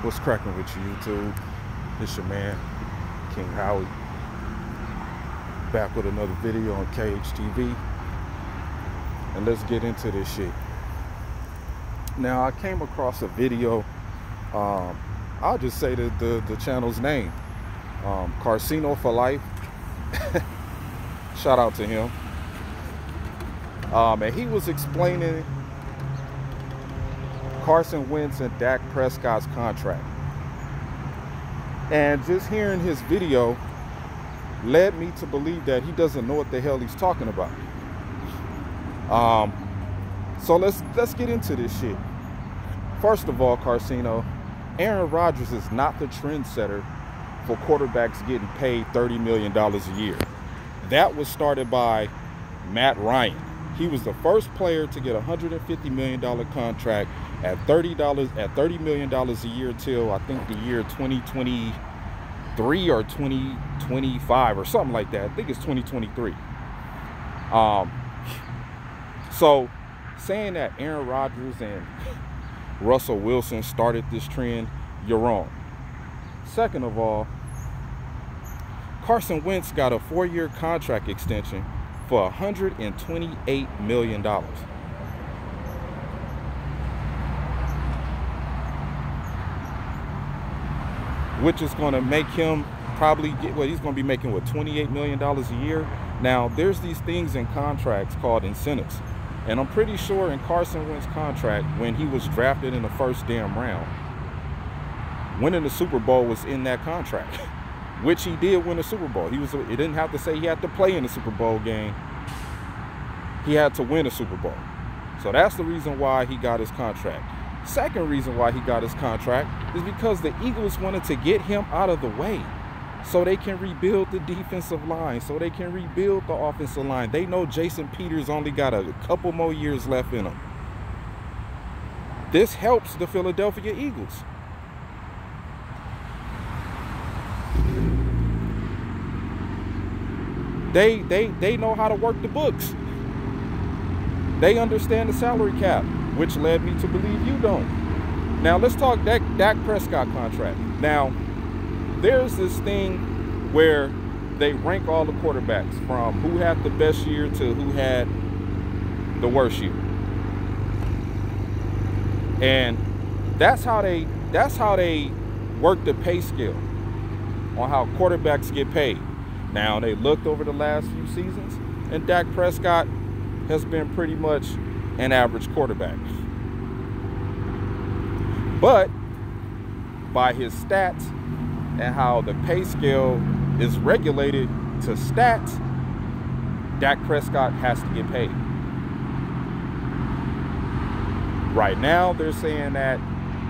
What's cracking with you, YouTube? It's your man, King Howie, back with another video on KHTV. And let's get into this shit. Now, I came across a video. I'll just say the channel's name, Carcino for Life. Shout out to him. And he was explaining Carson Wentz and Dak Prescott's contract. And just hearing his video led me to believe that he doesn't know what the hell he's talking about. So let's get into this shit. First of all, Carcino, Aaron Rodgers is not the trendsetter for quarterbacks getting paid $30 million a year. That was started by Matt Ryan. He was the first player to get a $150 million contract at $30 million a year till I think the year 2023 or 2025 or something like that. I think it's 2023. So saying that Aaron Rodgers and Russell Wilson started this trend, you're wrong. Second of all, Carson Wentz got a 4-year contract extension for $128 million. Which is going to make him probably get, well, he's going to be making, what, $28 million a year? Now, there's these things in contracts called incentives. And I'm pretty sure in Carson Wentz's contract, when he was drafted in the first damn round, winning the Super Bowl was in that contract. Which he did win the Super Bowl. It didn't have to say he had to play in the Super Bowl game. He had to win a Super Bowl. So that's the reason why he got his contract. Second reason why he got his contract is because the Eagles wanted to get him out of the way so they can rebuild the defensive line, so they can rebuild the offensive line. They know Jason Peters only got a couple more years left in him. This helps the Philadelphia Eagles. They know how to work the books. They understand the salary cap, which led me to believe you don't. Now, let's talk Dak Prescott contract. Now, there's this thing where they rank all the quarterbacks from who had the best year to who had the worst year. And that's how they work the pay scale on how quarterbacks get paid. Now, they looked over the last few seasons, and Dak Prescott has been pretty much an average quarterback. But by his stats and how the pay scale is regulated to stats, Dak Prescott has to get paid. Right now, they're saying that,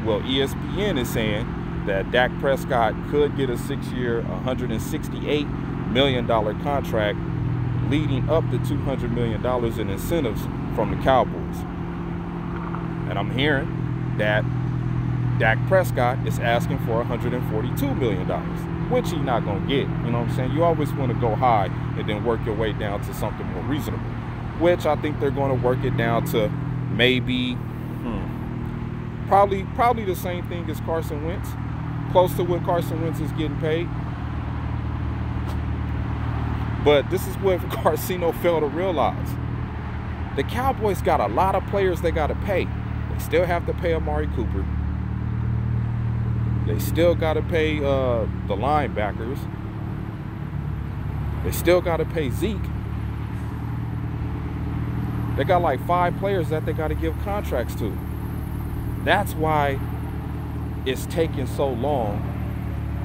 well, ESPN is saying that Dak Prescott could get a 6-year, $168 million contract, leading up to $200 million in incentives from the Cowboys. And I'm hearing that Dak Prescott is asking for $142 million, which he's not going to get. You know what I'm saying? You always want to go high and then work your way down to something more reasonable, which I think they're going to work it down to maybe probably the same thing as Carson Wentz, close to what Carson Wentz is getting paid. But this is what Carcino failed to realize. The Cowboys got a lot of players they got to pay. They still have to pay Amari Cooper. They still got to pay the linebackers. They still got to pay Zeke. They got like 5 players that they got to give contracts to. That's why it's taking so long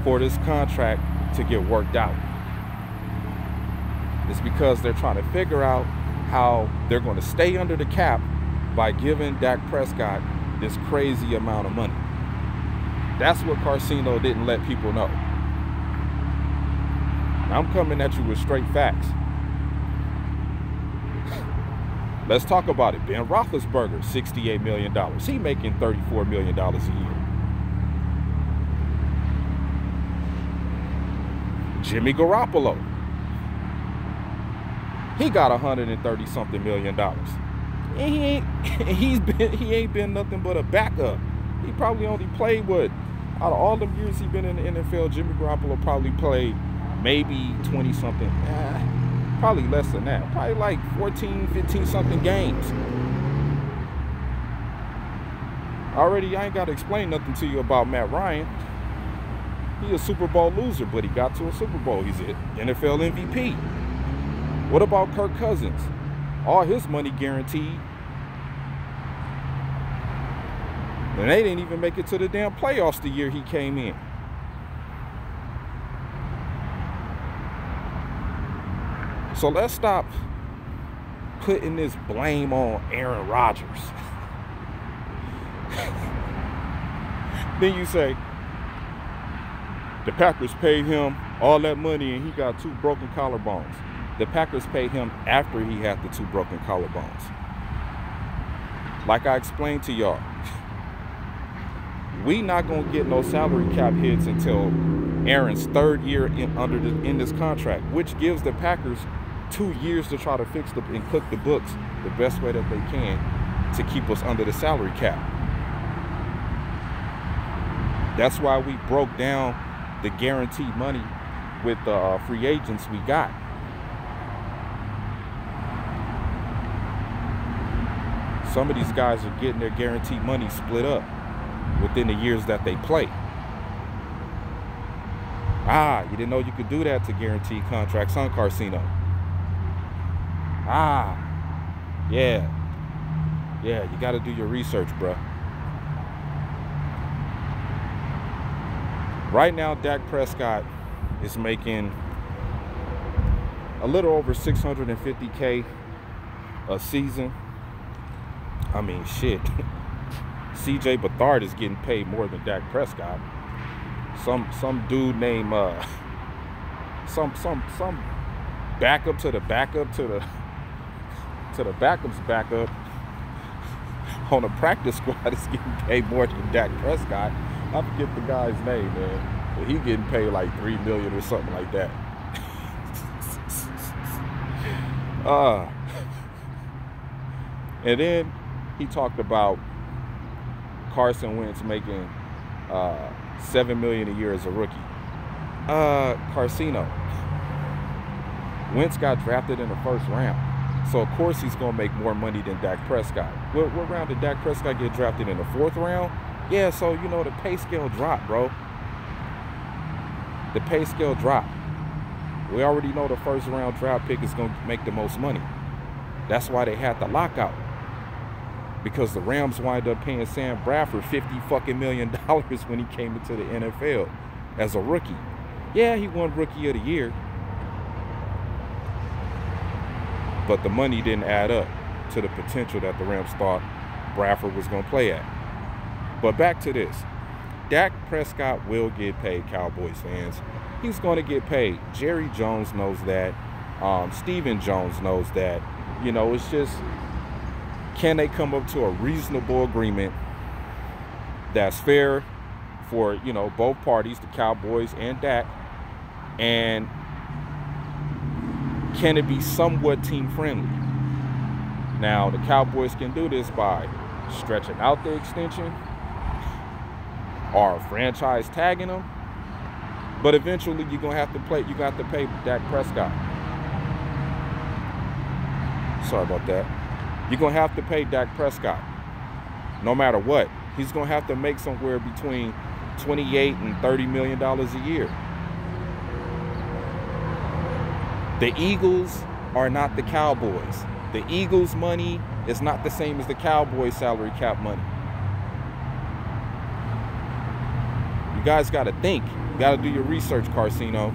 for this contract to get worked out. It's because they're trying to figure out how they're going to stay under the cap by giving Dak Prescott this crazy amount of money. That's what Carcino didn't let people know. Now, I'm coming at you with straight facts. Let's talk about it. Ben Roethlisberger, $68 million. He making $34 million a year. Jimmy Garoppolo, he got $130-something million. And he ain't been nothing but a backup. He probably only played, what, Out of all them years he been in the NFL, Jimmy Garoppolo probably played maybe 20-something, probably less than that. Probably like 14, 15-something games. Already, I ain't got to explain nothing to you about Matt Ryan. He a Super Bowl loser, but he got to a Super Bowl. He's an NFL MVP. What about Kirk Cousins? All his money guaranteed. And they didn't even make it to the damn playoffs the year he came in. So let's stop putting this blame on Aaron Rodgers. Then you say, the Packers paid him all that money and he got 2 broken collarbones. The Packers paid him after he had the 2 broken collarbones. Like I explained to y'all, we not going to get no salary cap hits until Aaron's 3rd year in this contract, which gives the Packers 2 years to try to fix and cook the books the best way that they can to keep us under the salary cap. That's why we broke down the guaranteed money with the free agents we got. Some of these guys are getting their guaranteed money split up within the years that they play. You didn't know you could do that to guaranteed contracts, huh, Carcino? Yeah, you got to do your research, bruh. Right now, Dak Prescott is making a little over $650K a season. I mean, shit. CJ Beathard is getting paid more than Dak Prescott. Some dude named some backup to the backup to the backup's backup on a practice squad is getting paid more than Dak Prescott. I forget the guy's name, man, but he getting paid like $3 million or something like that. And then he talked about Carson Wentz making $7 million a year as a rookie. Carcino, Wentz got drafted in the 1st round, so of course he's gonna make more money than Dak Prescott. What round did Dak Prescott get drafted in? The 4th round? Yeah, so you know the pay scale dropped, bro. The pay scale dropped. We already know the 1st round draft pick is gonna make the most money. That's why they had the lockout. Because the Rams wind up paying Sam Bradford $50 million when he came into the NFL as a rookie. Yeah, he won Rookie of the Year, but the money didn't add up to the potential that the Rams thought Bradford was going to play at. But back to this. Dak Prescott will get paid, Cowboys fans. He's going to get paid. Jerry Jones knows that. Stephen Jones knows that. You know, it's just, can they come up to a reasonable agreement that's fair for, you know, both parties, the Cowboys and Dak? And can it be somewhat team friendly? Now, the Cowboys can do this by stretching out the extension or franchise tagging them. But eventually you're gonna have to pay Dak Prescott. Sorry about that. You're gonna have to pay Dak Prescott. No matter what. He's gonna have to make somewhere between $28 and $30 million a year. The Eagles are not the Cowboys. The Eagles' money is not the same as the Cowboys' salary cap money. You guys got to think. You got to do your research, Carcino.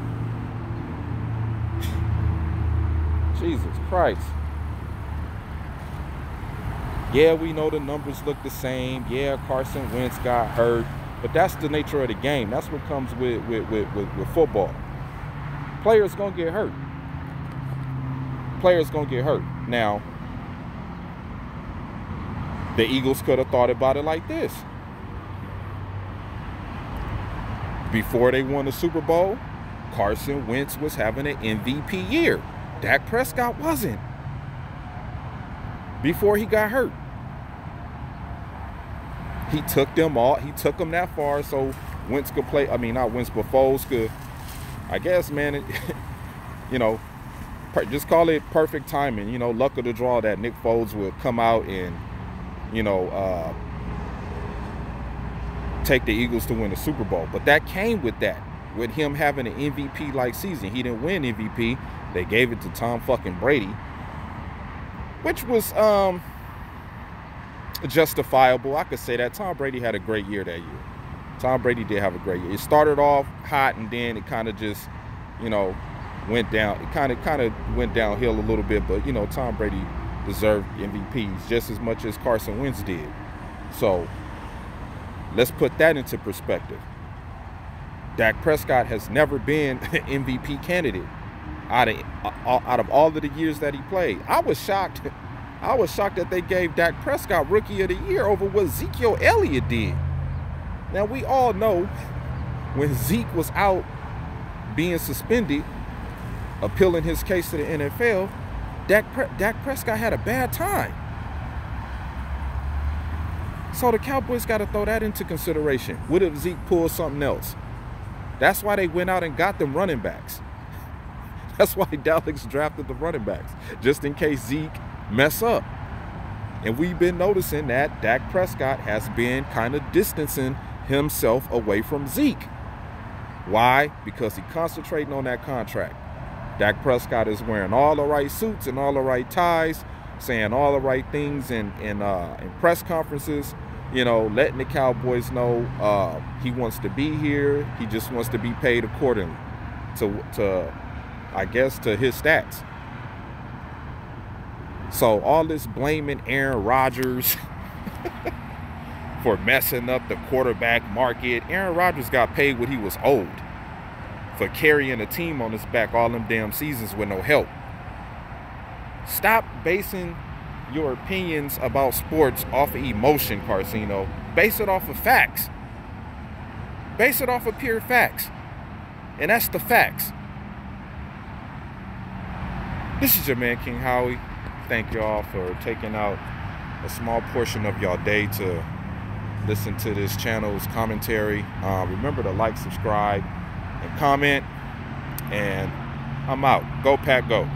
Jesus Christ. Yeah, we know the numbers look the same. Yeah, Carson Wentz got hurt. But that's the nature of the game. That's what comes with football. Players going to get hurt. Players going to get hurt. Now, the Eagles could have thought about it like this. Before they won the Super Bowl, Carson Wentz was having an MVP year. Dak Prescott wasn't. Before he got hurt. He took them that far, so Wentz could play. I mean, not Wentz, but Foles could. I guess, man, you know, just call it perfect timing. You know, luck of the draw that Nick Foles would come out and, you know, take the Eagles to win the Super Bowl. But that came with him having an MVP-like season. He didn't win MVP. They gave it to Tom fucking Brady, which was justifiable. I could say that. Tom Brady had a great year that year. Tom Brady did have a great year. It started off hot, and then it kind of just, you know, went down. It kind of went downhill a little bit. But, you know, Tom Brady deserved MVPs just as much as Carson Wentz did. So let's put that into perspective. Dak Prescott has never been an MVP candidate out of all of the years that he played. I was shocked that they gave Dak Prescott Rookie of the Year over what Ezekiel Elliott did. Now, we all know when Zeke was out being suspended, appealing his case to the NFL, Dak Prescott had a bad time. So the Cowboys got to throw that into consideration. What if Zeke pulled something else? That's why they went out and got them running backs. That's why Dallas drafted the running backs, just in case Zeke mess up. And we've been noticing that Dak Prescott has been kind of distancing himself away from Zeke. Why? Because he's concentrating on that contract. Dak Prescott is wearing all the right suits and all the right ties, saying all the right things in press conferences, you know, letting the Cowboys know he wants to be here. He just wants to be paid accordingly to I guess, to his stats. So all this blaming Aaron Rodgers for messing up the quarterback market. Aaron Rodgers got paid what he was owed for carrying a team on his back all them damn seasons with no help. Stop basing your opinions about sports off of emotion, Carcino. Base it off of facts. Base it off of pure facts. And that's the facts. This is your man, King Howie. Thank y'all for taking out a small portion of y'all day to listen to this channel's commentary. Remember to like, subscribe, and comment. And I'm out. Go Pack, go.